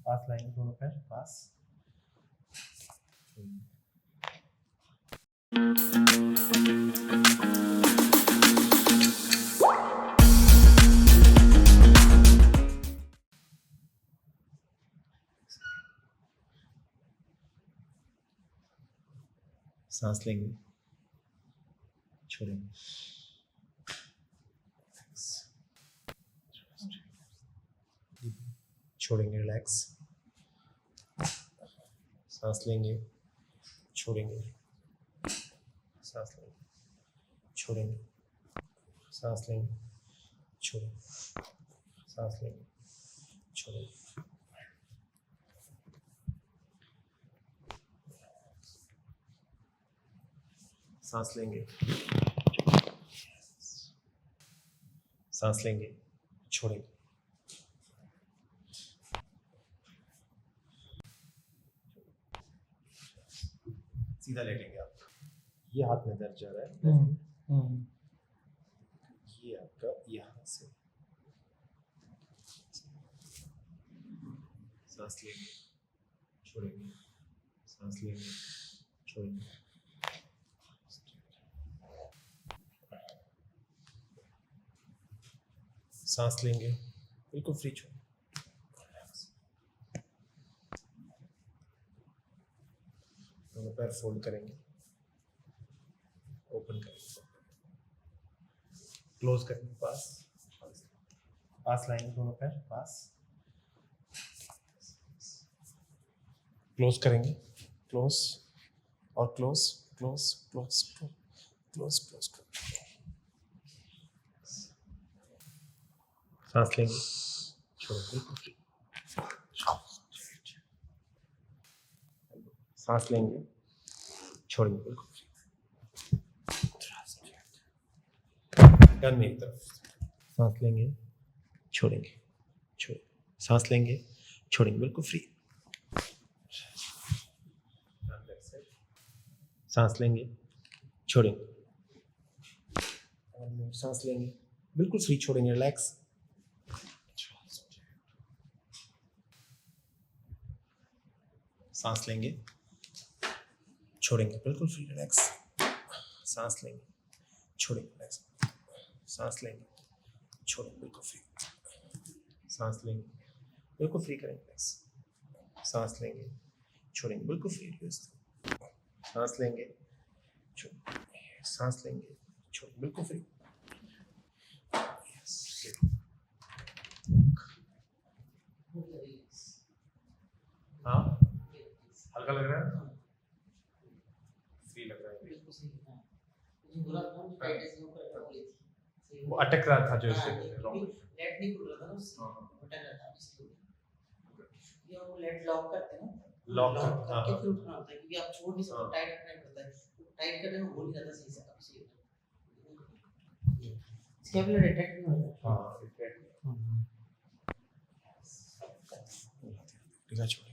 पास लाएंगे दोनों पैर पास। सांस लेंगे, छोड़ेंगे, छोड़ेंगे, रिलैक्स। सांस लेंगे, छोड़ेंगे, सांस लेंगे, छोड़ेंगे, सांस लेंगे, छोड़ेंगे, सांस लेंगे, छोड़ेंगे। सांस लेंगे, सांस लेंगे, छोड़ेंगे। सीधा लेटेंगे आप। ये हाथ में दर्द जा रहा है, ये आपका यहाँ से। सांस लेंगे, छोड़ेंगे, सांस लेंगे, छोड़ेंगे। सांस लेंगे, बिल्कुल फ्री छोड़ें। दोनों पैर फोल्ड करेंगे, ओपन करेंगे, क्लोज करेंगे, पास पास लाएंगे दोनों पैर पास, क्लोज करेंगे, क्लोज और close, close close close close close. सांस लेंगे, छोड़ेंगे, सांस लेंगे, छोड़ेंगे, बिल्कुल टर्न मेरी तरफ। सांस लेंगे, छोड़ेंगे, छोड़ेंगे, सांस लेंगे, छोड़ेंगे, बिल्कुल फ्री। सांस लेंगे, छोड़ेंगे, सांस लेंगे, बिल्कुल फ्री छोड़ेंगे, रिलैक्स। सांस लेंगे, छोड़ेंगे, बिल्कुल फ्री, रिलैक्स। सांस लेंगे, छोड़ेंगे, रिलैक्स। सांस लेंगे, छोड़ेंगे, बिल्कुल फ्री। सांस लेंगे, बिल्कुल फ्री करेंगे, रिलैक्स। सांस लेंगे, छोड़ेंगे, बिल्कुल फ्री, रिलैक्स। सांस लेंगे, छोड़ेंगे, सांस लेंगे, छोड़ेंगे, बिल्कुल फ्री। हाँ, हल्का लग रहा है, फ्री लग रहा है। वो अटक रहा था जो इससे लेट नहीं खुल रहा था ना उससे, अटक रहा था इसलिए। ये वो लेट लॉक करते हैं ना, लॉक करके फिर उठना होता है क्योंकि आप छोड़ नहीं सकते, टाइट रखना पड़ता है। टाइट करने में हो नहीं जाता सही से, अब सही होता है। स्टेबलर अटैक नहीं होता। हाँ, ठीक है, छोड़।